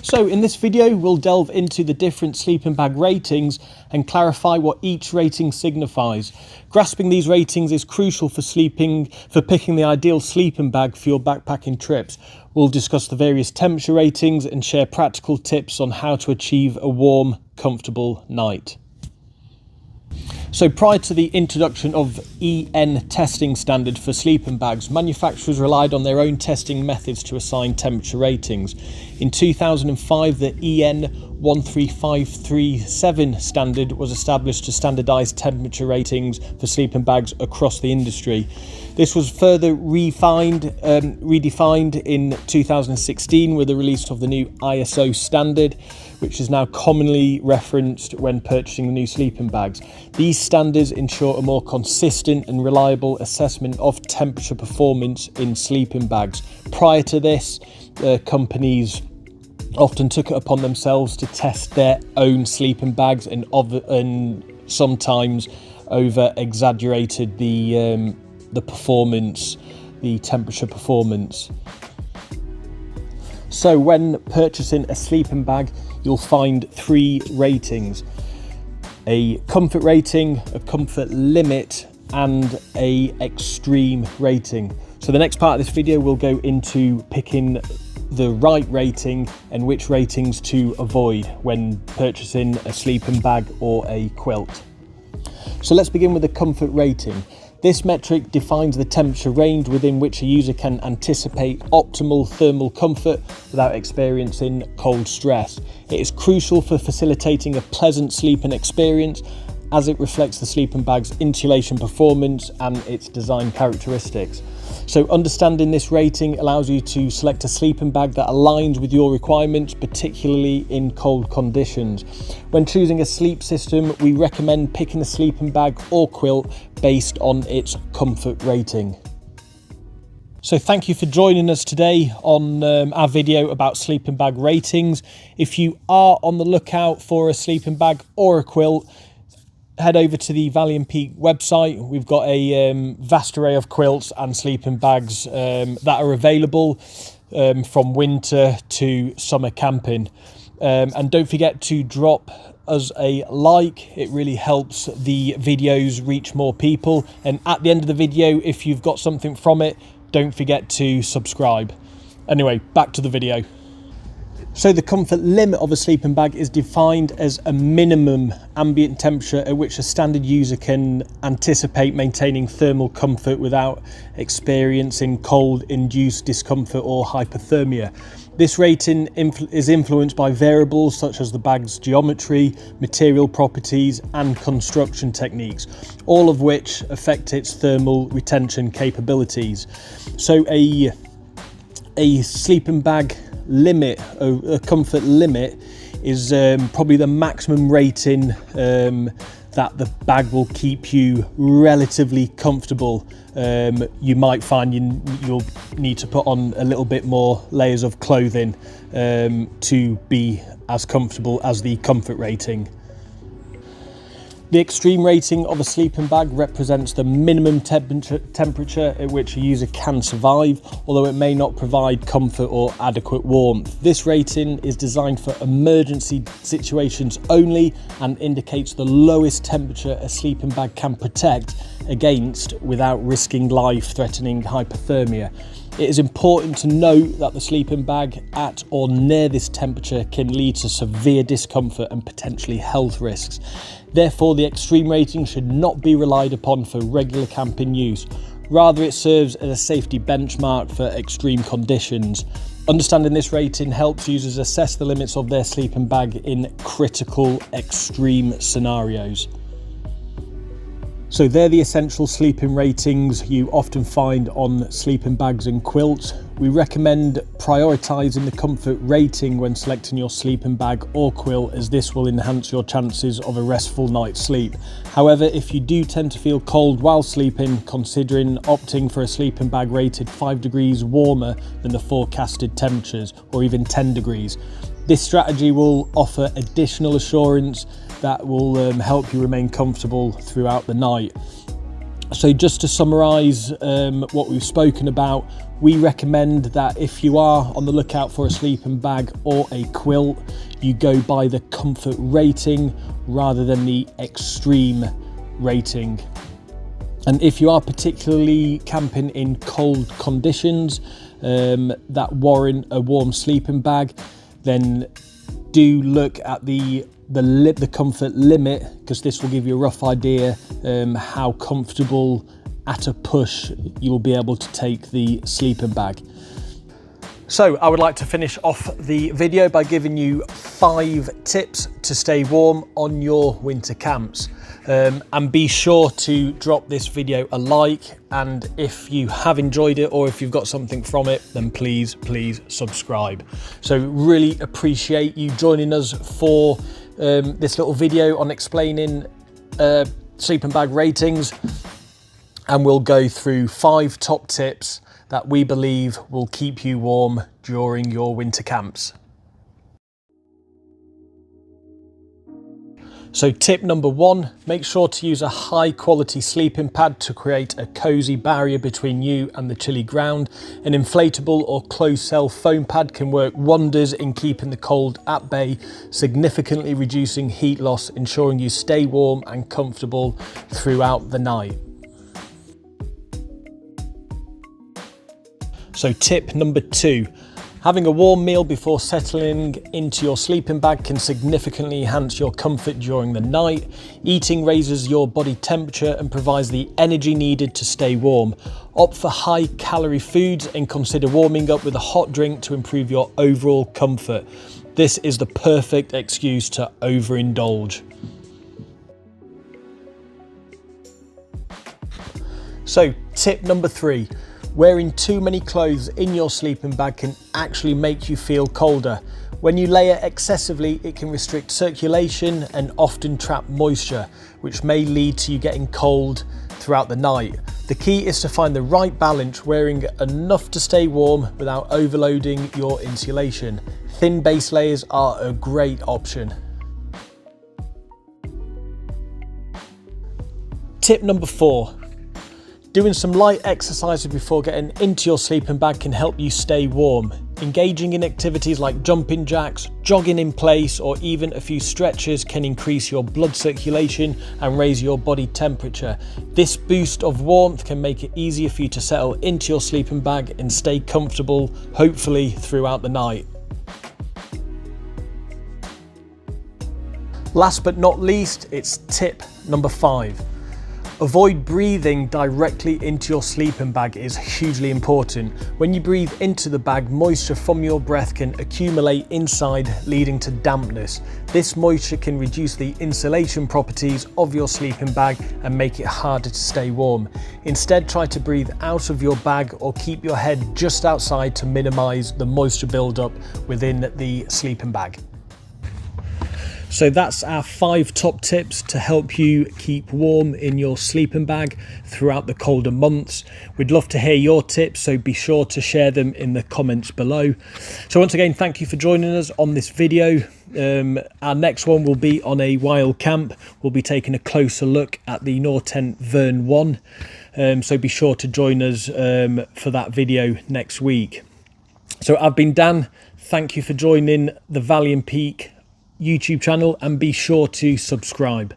So in this video, we'll delve into the different sleeping bag ratings and clarify what each rating signifies. Grasping these ratings is crucial for picking the ideal sleeping bag for your backpacking trips. We'll discuss the various temperature ratings and share practical tips on how to achieve a warm, comfortable night. So prior to the introduction of EN testing standard for sleeping bags, manufacturers relied on their own testing methods to assign temperature ratings. In 2005, the EN 13537 standard was established to standardise temperature ratings for sleeping bags across the industry. This was further redefined in 2016 with the release of the new ISO standard, which is now commonly referenced when purchasing new sleeping bags. These standards ensure a more consistent and reliable assessment of temperature performance in sleeping bags. Prior to this, companies often took it upon themselves to test their own sleeping bags and sometimes over-exaggerated the performance, the temperature performance. So when purchasing a sleeping bag, you'll find three ratings: a comfort rating, a comfort limit, and a extreme rating. So the next part of this video will go into picking the right rating and which ratings to avoid when purchasing a sleeping bag or a quilt. So let's begin with the comfort rating. This metric defines the temperature range within which a user can anticipate optimal thermal comfort without experiencing cold stress. It is crucial for facilitating a pleasant sleeping experience as it reflects the sleeping bag's insulation performance and its design characteristics. So understanding this rating allows you to select a sleeping bag that aligns with your requirements, particularly in cold conditions. When choosing a sleep system, we recommend picking a sleeping bag or quilt based on its comfort rating. So thank you for joining us today on our video about sleeping bag ratings. If you are on the lookout for a sleeping bag or a quilt, head over to the Valley and Peak website. We've got a vast array of quilts and sleeping bags that are available from winter to summer camping. And don't forget to drop us a like. It really helps the videos reach more people. And at the end of the video, if you've got something from it, don't forget to subscribe. Anyway, back to the video. So the comfort limit of a sleeping bag is defined as a minimum ambient temperature at which a standard user can anticipate maintaining thermal comfort without experiencing cold-induced discomfort or hypothermia. This rating is influenced by variables such as the bag's geometry, material properties, and construction techniques, all of which affect its thermal retention capabilities. So a sleeping bag limit, a comfort limit, is probably the maximum rating that the bag will keep you relatively comfortable. You might find you'll need to put on a little bit more layers of clothing to be as comfortable as the comfort rating. The extreme rating of a sleeping bag represents the minimum temperature at which a user can survive, although it may not provide comfort or adequate warmth. This rating is designed for emergency situations only and indicates the lowest temperature a sleeping bag can protect against without risking life-threatening hypothermia. It is important to note that the sleeping bag at or near this temperature can lead to severe discomfort and potentially health risks. Therefore, the extreme rating should not be relied upon for regular camping use. Rather, it serves as a safety benchmark for extreme conditions. Understanding this rating helps users assess the limits of their sleeping bag in critical extreme scenarios. So they're the essential sleeping ratings you often find on sleeping bags and quilts. We recommend prioritising the comfort rating when selecting your sleeping bag or quilt, as this will enhance your chances of a restful night's sleep. However, if you do tend to feel cold while sleeping, considering opting for a sleeping bag rated 5 degrees warmer than the forecasted temperatures, or even 10 degrees. This strategy will offer additional assurance that will help you remain comfortable throughout the night. So just to summarise what we've spoken about, We recommend that if you are on the lookout for a sleeping bag or a quilt, you go by the comfort rating rather than the extreme rating. And if you are particularly camping in cold conditions that warrant a warm sleeping bag, then do look at the comfort limit, because this will give you a rough idea how comfortable at a push you will be able to take the sleeping bag. So I would like to finish off the video by giving you 5 tips to stay warm on your winter camps. And be sure to drop this video a like, and if you have enjoyed it or if you've got something from it, then please subscribe. So really appreciate you joining us for this little video on explaining sleeping bag ratings, and we'll go through 5 top tips that we believe will keep you warm during your winter camps. So tip number 1, make sure to use a high quality sleeping pad to create a cozy barrier between you and the chilly ground. An inflatable or closed cell foam pad can work wonders in keeping the cold at bay, significantly reducing heat loss, ensuring you stay warm and comfortable throughout the night. So tip number 2, having a warm meal before settling into your sleeping bag can significantly enhance your comfort during the night. Eating raises your body temperature and provides the energy needed to stay warm. Opt for high calorie foods and consider warming up with a hot drink to improve your overall comfort. This is the perfect excuse to overindulge. So tip number 3, wearing too many clothes in your sleeping bag can actually make you feel colder. When you layer excessively, it can restrict circulation and often trap moisture, which may lead to you getting cold throughout the night. The key is to find the right balance, wearing enough to stay warm without overloading your insulation. Thin base layers are a great option. Tip number 4. Doing some light exercises before getting into your sleeping bag can help you stay warm. Engaging in activities like jumping jacks, jogging in place, or even a few stretches can increase your blood circulation and raise your body temperature. This boost of warmth can make it easier for you to settle into your sleeping bag and stay comfortable, hopefully throughout the night. Last but not least, it's tip number 5. Avoid breathing directly into your sleeping bag is hugely important. When you breathe into the bag, moisture from your breath can accumulate inside, leading to dampness. This moisture can reduce the insulation properties of your sleeping bag and make it harder to stay warm. Instead, try to breathe out of your bag or keep your head just outside to minimize the moisture buildup within the sleeping bag. So that's our 5 top tips to help you keep warm in your sleeping bag throughout the colder months. We'd love to hear your tips, so be sure to share them in the comments below. So once again, thank you for joining us on this video. Our next one will be on a wild camp. We'll be taking a closer look at the Nortent Vern 1. So be sure to join us for that video next week. So I've been Dan. Thank you for joining the Valley and Peak YouTube channel, and be sure to subscribe.